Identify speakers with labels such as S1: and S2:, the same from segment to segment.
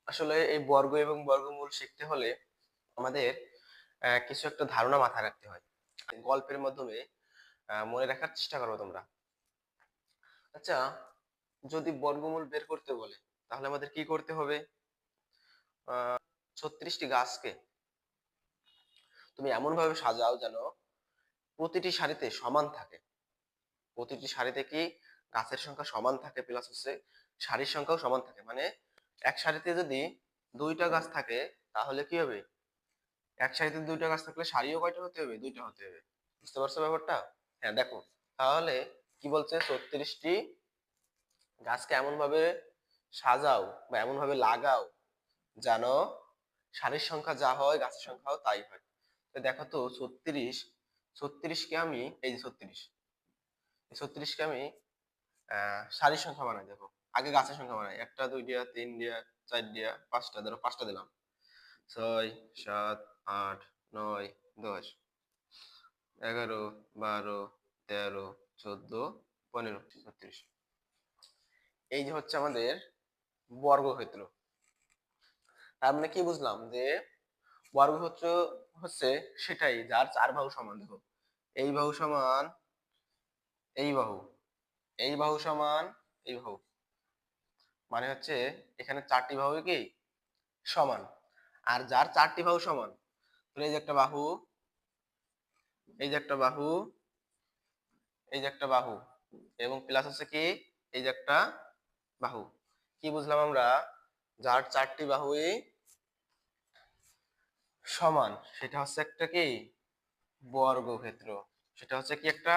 S1: আসলে এই বর্গ এবং বর্গমূল শিখতে হলে আমাদের কিছু একটা ধারণা মাথায় রাখতে হয়। গল্পের মাধ্যমে মনে রাখার চেষ্টা করো তোমরা। আচ্ছা, যদি বর্গমূল বের করতে বলে তাহলে আমাদের কি করতে হবে? 36টি গাছকে তুমি এমন ভাবে সাজাও যেন প্রতিটি সারিতে সমান থাকে। প্রতিটি সারিতে কি গাছের সংখ্যা সমান থাকে, প্লাস হচ্ছে সারির সংখ্যাও সমান থাকে। মানে এক সারিতে যদি 2টা গাছ থাকে তাহলে কি হবে? এক সারিতে 2টা গাছ থাকলে সারিও কয়টা হতে হবে? 2টা হতে হবে। বুঝতে পারছো ব্যাপারটা? হ্যাঁ, দেখো তাহলে কি বলছে, 36টি গাছকে এমন ভাবে সাজাও বা এমন ভাবে লাগাও যেন সারির সংখ্যা যা হয় গাছের সংখ্যাও তাই হয়। তো দেখো তো 36কে আমি এই যে 36কে আমি সারির সংখ্যা বানাই। দেখো আগে গাছের সংখ্যা বানাই, 1টা 2টা 3টা 4টা 5টা, ধরো 5টা দিলাম। 6 7 8 9 10 11 12 13 14 15 36। এই যে হচ্ছে আমাদের বর্গক্ষেত্র। তার মানে কি বুঝলাম? যে বর্গ হচ্ছে হচ্ছে সেটাই যার 4 বাহু সমান। দেখো এই বাহু সমান এই বাহু, এই বাহু সমান এই বাহু, মানে হচ্ছে এখানে 4টি বাহু কি সমান। আর যার 4টি বাহু সমান, তাহলে এই যে একটা বাহু, এই যে একটা বাহু, এই যে একটা বাহু, এবং প্লাস হচ্ছে কি এই যে একটা বাহু। কি বুঝলাম আমরা? যার 4টি বাহুই সমান সেটা হচ্ছে একটা কি বর্গক্ষেত্র। সেটা হচ্ছে কি একটা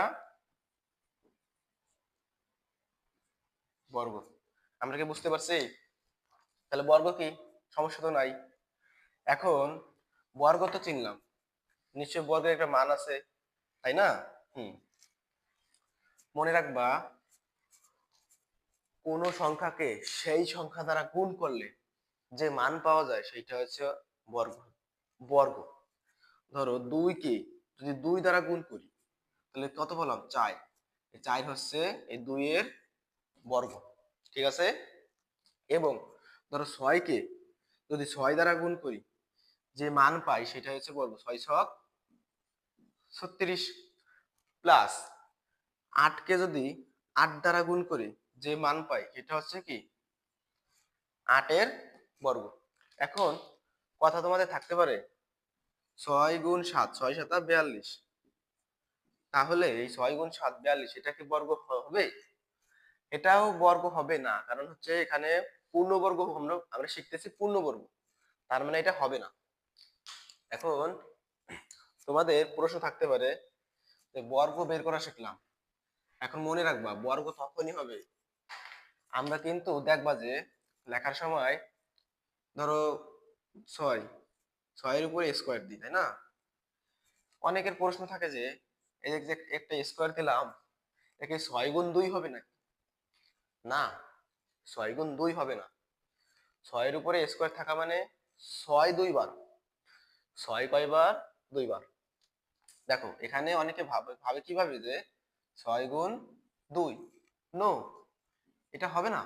S1: বর্গ। আমরা কি বুঝতে পারছি? তাহলে বর্গ কি, সমস্যা তো নাই। এখন বর্গ তো চিনলাম, নিশ্চয় বর্গের একটা মান আছে, তাই না? হুম, মনে রাখবা কোন সংখ্যাকে সেই সংখ্যা দ্বারা গুণ করলে যে মান পাওয়া যায় সেটা হচ্ছে বর্গ। বর্গ ধরো 2কে যদি 2 দ্বারা গুণ করি তাহলে কত বললাম? 4। এই 4 হচ্ছে এই 2 এর বর্গ। ঠিক আছে? এবং ধরো 6কে যদি 6 দ্বারা গুণ করি যে মান পাই সেটা হচ্ছে বর্গ। 6 ছক 36। প্লাস 8কে যদি 8 দ্বারা গুণ করি যে মান পাই এটা হচ্ছে কি 8 এর বর্গ। এখন কথা তোমাদের থাকতে পারে 6 গুণ 7, 6 7 42। তাহলে এই 6 গুণ 7 42 এটা কি বর্গ হবে? এটাও বর্গ হবে না, কারণ হচ্ছে এখানে পূর্ণবর্গ আমরা শিখতেছি পূর্ণবর্গ, তার মানে এটা হবে না। এখন তোমাদের প্রশ্ন থাকতে পারে যে বর্গ বের করা শিখলাম, এখন মনে রাখবা বর্গ তখনই হবে আমরা কিন্তু দেখবা যে লেখার সময় ধরো 6, 6 এর উপরে স্কোয়ার দিই, তাই না? অনেকের প্রশ্ন থাকে যে এই যে একটা স্কোয়ার দিলাম, একে 6 গুণ 2 হবে নাকি? না, 6 গুণ 2 হবে না। 6 এর উপরে স্কোয়ার থাকা মানে 6 2 বার। 6 কয়বার? 2 বার। দেখো এখানে অনেকে ভাবে ভাবে কিভাবে যে 6 গুণ 2, নো, এটা হবে না।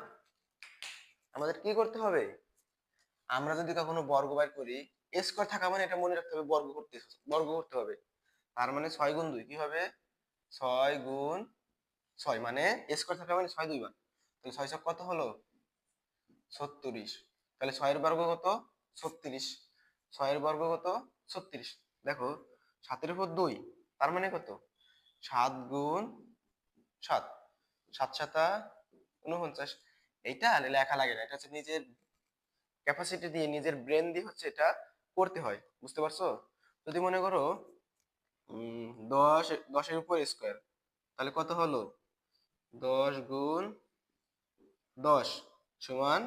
S1: আমাদের কি করতে হবে? আমরা যদি কখনো বর্গ বের করি, স্কোয়ার থাকা মানে এটা মনে রাখতে হবে বর্গ করতে হবে। তার মানে 6 গুণ 2 কি হবে? 6 গুণ 6 মানে স্কোয়ার থাকা মানে 6 2 বার। তাহলে 6 ছক কত হলো? 36। তাহলে 6 এর বর্গ কত? 36। 6 এর বর্গ কত? 36। দেখো 7 এর উপর 2, তার মানে কত? 7 গুণ 7, 7 7 49। এইটা লেখা লাগে না, এটা হচ্ছে নিজের ক্যাপাসিটি দিয়ে নিজের ব্রেন দিয়ে হচ্ছে এটা করতে হয়। বুঝতে পারছো? যদি মনে করো 10 এর উপর স্কোয়ার, তাহলে কত হলো? 10 গুণ 10 সমান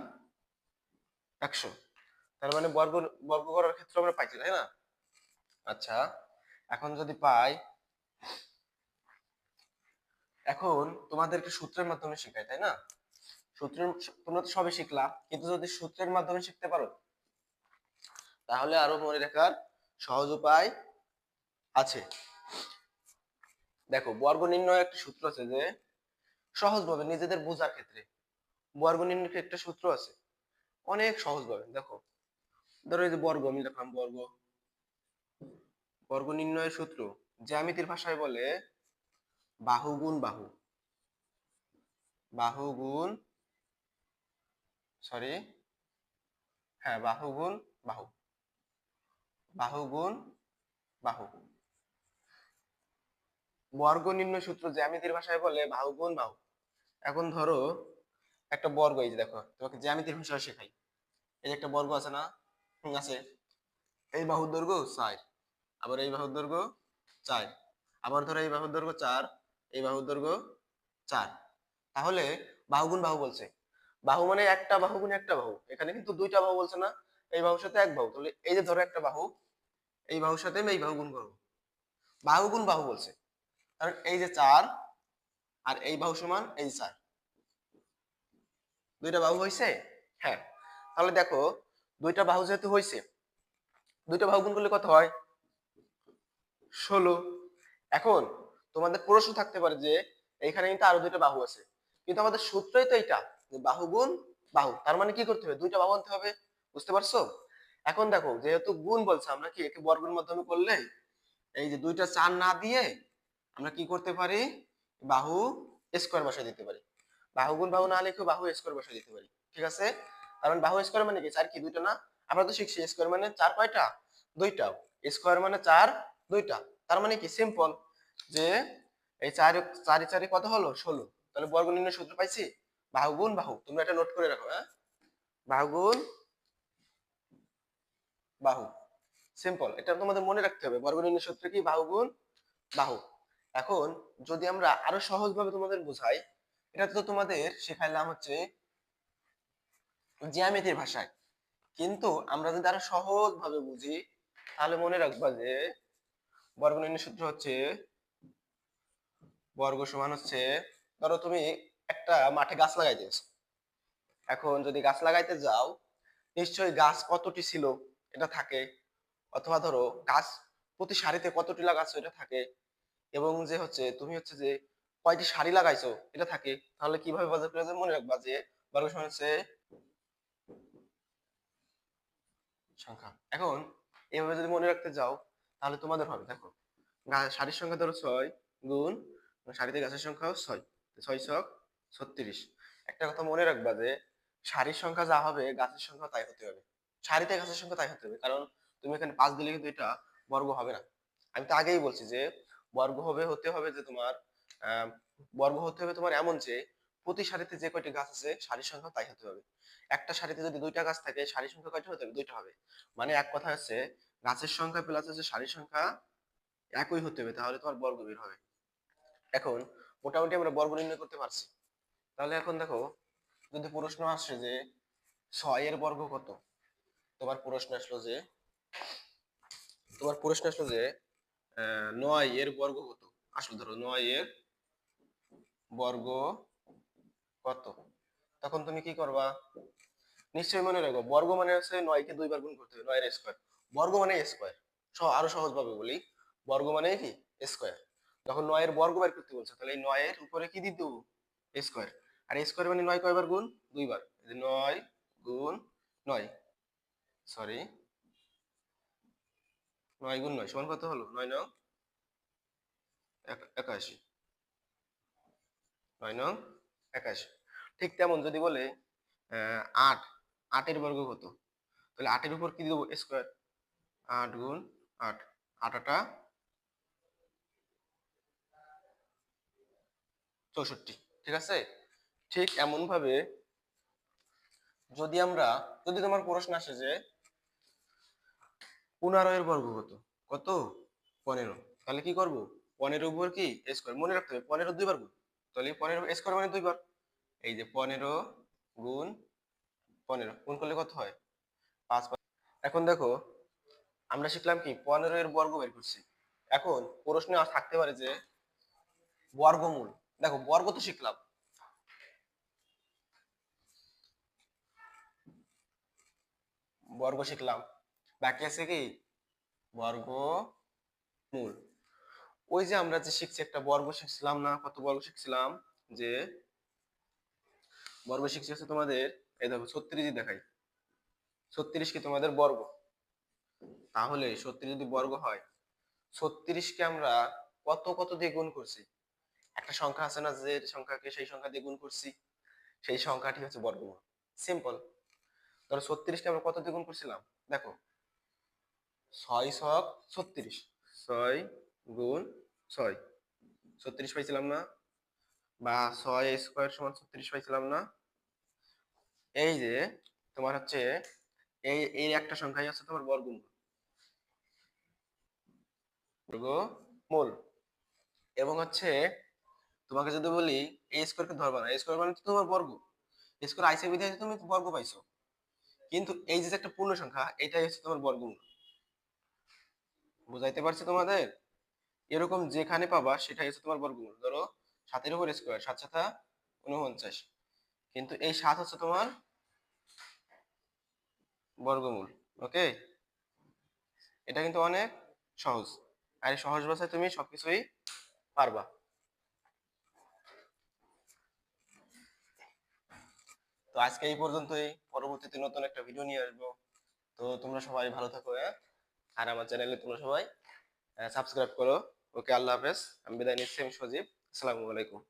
S1: 100। তার মানে বর্গ বর্গ করার ক্ষেত্রে আমরা পাইছি, তাই না? আচ্ছা, এখন যদি পাই, এখন তোমাদেরকে সূত্রের মাধ্যমে শেখাই, তাই না? সূত্র তোমরা তো সবই শিখলা, কিন্তু যদি সূত্রের মাধ্যমে শিখতে পারো তাহলে আরো মনে রাখার সহজ উপায় আছে। দেখো বর্গ নির্ণয় একটা সূত্র আছে, যে সহজভাবে নিজেদের বোঝার ক্ষেত্রে বর্গ নির্ণয়ের একটা সূত্র আছে। অনেক সহজ ভাবে দেখো, ধরো এই যে বর্গ আমি লিখলাম বর্গ, বর্গ নির্ণয়ের সূত্র জ্যামিতির ভাষায় বলে বাহু গুণ বাহু, বাহু গুণ, সরি, হ্যাঁ বাহু গুণ বাহু, বাহু গুণ বাহু। বর্গ নির্ণয় সূত্র জ্যামিতির ভাষায় বলে বাহু গুণ বাহু। এখন ধরো একটা বর্গ, এই যে দেখো তোমাকে জ্যামিতির ভাষা শেখাই, এই যে একটা বর্গ আছে না, আছে, এই বাহুর দৈর্ঘ্য 4, আবার এই বাহুর দৈর্ঘ্য 4, আবার ধরো এই বাহুর দৈর্ঘ্য 4, এই বাহুর দৈর্ঘ্য 4। তাহলে বাহু গুণ বাহু বলছে, বাহু মানে একটা বাহু গুণ একটা বাহু, এখানে কিন্তু দুইটা বাহু বলছে না, এই বাহুর সাথে এক বাহু, তাহলে এই যে ধরো একটা বাহু, এই বাহুর সাথে আমি এই বাহু গুণ করবো, বাহু গুণ বাহু বলছে। কারণ এই যে 4 আর এই বাহু সমান এই 4, দুইটা বাহু হয়েছে। হ্যাঁ, তাহলে দেখো দুইটা বাহু যেহেতু হয়েছে, দুইটা বাহু গুণ করলে কত হয়? 16। এখন তোমাদের প্রশ্ন থাকতে পারে যে এইখানে কিন্তু আরো দুইটা বাহু আছে, কিন্তু আমাদের সূত্রই তো এটা যে বাহু গুণ বাহু, তার মানে কি করতে হবে? দুইটা বাহু আনতে হবে। বুঝতে পারছো? এখন দেখো যেহেতু গুণ বলছে, আমরা কি একে বর্গের মাধ্যমে করলে এই যে দুইটা 4 না দিয়ে আমরা কি করতে পারি? বাহু স্কয়ার বসাই দিতে পারি। বাহু গুণ বাহু না লিখে বাহু স্কয়ার বসাই দিতে পারি। ঠিক আছে? কারণ বাহু স্কয়ার মানে কি? 4 কি দুইটা না? আমরা তো শিখছি স্কয়ার মানে 4 কয়টা? দুইটা। স্কয়ার মানে 4 দুইটা। তার মানে কি? সিম্পল যে এই 4 4 4 কত হলো? 16। তাহলে বর্গ নির্ণয় সূত্র পাইছি বাহু গুণ বাহু। তোমরা এটা নোট করে রাখো, হ্যাঁ? বাহু গুণ বাহু, সিম্পল। এটা তোমাদের মনে রাখতে হবে, বর্গ নির্ণয় সূত্র কি? বাহু গুণ বাহু। এখন যদি আমরা আরো সহজ ভাবে তোমাদের বোঝাই, এটা তো তোমাদের শেখাইলাম হচ্ছে জ্যামিতির ভাষায়, কিন্তু আমরা যদি আরো সহজ ভাবে বুঝি তাহলে মনে রাখবা যে বর্গ নির্ণয় সূত্র হচ্ছে বর্গ সমান হচ্ছে, ধরো তুমি একটা মাঠে গাছ লাগাইতেছো, এখন যদি গাছ লাগাইতে যাও নিশ্চয়ই গাছ কতটি ছিল এটা থাকে, অথবা ধরো গাছ প্রতি সারিতে কতটি লাগাচ্ছ এটা থাকে, এবং যে হচ্ছে তুমি হচ্ছে যে কয়টি সারি লাগাইছো এটা থাকে। তাহলে কিভাবে বাজার করে মনে রাখবা যে বর্গ সমান হচ্ছে সংখ্যা। এখন এভাবে যদি মনে রাখতে যাও তাহলে তোমাদের হবে, দেখো সারির সংখ্যা ধরো 6 গুণ সারিতে গাছের সংখ্যাও 6, 6 ছক 36। একটা কথা মনে রাখবা যে সারির সংখ্যা যা হবে গাছের সংখ্যা তাই হতে হবে, সারিতে গাছের সংখ্যা তাই হতে হবে। কারণ তুমি এখানে 5 দিলে কিন্তু এটা বর্গ হবে না। আমি তো আগেই বলছি যে বর্গ হতে হবে যে তোমার আহ বর্গ হতে হবে তোমার এমন যে প্রতি সারিতে যে কয়টি গাছ আছে সারির সংখ্যা তাই হতে হবে। একটা সারিতে যদি দুইটা গাছ থাকে সারির সংখ্যা কয়টা হতে হবে? দুইটা হবে। মানে এক কথা হচ্ছে গাছের সংখ্যা প্লাস হচ্ছে সারির সংখ্যা একই হতে হবে, তাহলে তোমার বর্গ বের হবে। এখন মোটামুটি আমরা বর্গ নির্ণয় করতে পারছি। তাহলে এখন দেখো যদি প্রশ্ন আসে যে 6 এর বর্গ কত, তোমার প্রশ্ন আসলো যে তোমার প্রশ্ন আসলো যে 9 এর বর্গ কত, আসলে ধরো 9 এর বর্গ কত, তখন তুমি কি করবা? নিশ্চয়ই মনে রাখবো বর্গ মানে হচ্ছে 9 কে দুইবার গুণ করতে হবে, 9 এর স্কয়ার। বর্গ মানে স্কয়ার। আরো সহজ ভাবে বলি, বর্গ মানে কি? স্কয়ার। তখন 9 এর বর্গ বের করতে বলছে, তাহলে এই 9 এর উপরে কি দিয়ে দেবো? স্কয়ার। আর স্কয়ার মানে 9 কয়বার গুণ? দুইবার। এই যে 9 গুণ 9, সরি 9 গুণ 9 সমান কত হলো? 9 নং 81, 9 নং 81। ঠিক তেমন যদি বলে 8, 8 এর বর্গ কত, তাহলে 8 এর উপর কি দেবো? স্কয়ার। 8 গুণ 8, 8 আটা 64। ঠিক আছে? ঠিক এমন ভাবে যদি তোমার প্রশ্ন আসে যে 15 এর বর্গ কত, কত? 15, তাহলে কি করব? 15 উপর কি স্কয়ার, মনে রাখতে হবে 15 দুইবার গুণ, তাহলে 15 স্কয়ার মানে দুইবার। এই যে 15 গুণ 15 গুণ করলে কত হয়? 5। এখন দেখো আমরা শিখলাম কি 15 এর বর্গ বের করছি। এখন প্রশ্নে থাকতে পারে যে বর্গমূল, দেখো বর্গ তো শিখলাম, বর্গ শিখলাম, বাকি আছে কি? বর্গমূল। ওই যে আমরা যে শিখছি একটা বর্গ শিখছিলাম না, কত বর্গ শিখছিলাম? যে বর্গ শিখছি হচ্ছে তোমাদের, এই দেখো 36 দেখাই, 36 কি তোমাদের বর্গ, তাহলে 36 যদি বর্গ হয় 36 কে আমরা কত কত দিয়ে গুণ করছি? একটা সংখ্যা আছে না, যে সংখ্যাকে সেই সংখ্যা দিয়ে গুণ করছি, সেই সংখ্যাটি হচ্ছে বর্গমূল। সিম্পল। ধরো 36 কে আমরা কত দিয়ে গুণ করছিলাম? দেখো, 6 ছক 36, 6 গুণ 6, 36 পাইছিলাম না? বা 6 স্কয়ার সমান 36 পাইছিলাম না? এই যে তোমার হচ্ছে এই এই একটা সংখ্যাই হচ্ছে তোমার বর্গমূল, বর্গমূল। এবং হচ্ছে তোমাকে যদি বলি এ স্কয়ারকে ধরবা না, এ স্কয়ার মানে তো তোমার বর্গ, এ স্কয়ার আইসে বিধায় তুমি বর্গ পাইছো, কিন্তু এই যে একটা পূর্ণ সংখ্যা এটাই হচ্ছে তোমার বর্গমূল। বুঝাইতে পারছি তোমাদের? এরকম যেখানে পাবা সেটাই হচ্ছে তোমার বর্গমূল। ধরো 7 এর উপর স্কয়ার, 7 7 49, কিন্তু এই 7 হচ্ছে তোমার বর্গমূল। ওকে, এটা কিন্তু অনেক সহজ, আর এই সহজ ভাষায় তুমি সবকিছুই পারবা। তো আজকে এই পর্যন্তই, পরবর্তীতে নতুন একটা ভিডিও নিয়ে আসবো। তো তোমরা সবাই ভালো থাকো, হ্যাঁ? আর আমার চ্যানেলে তোমরা সবাই সাবস্ক্রাইব করো। ওকে, আল্লাহ হাফেজ। আমি বিদায় নিচ্ছি, আমি সজীব। আসসালামু আলাইকুম।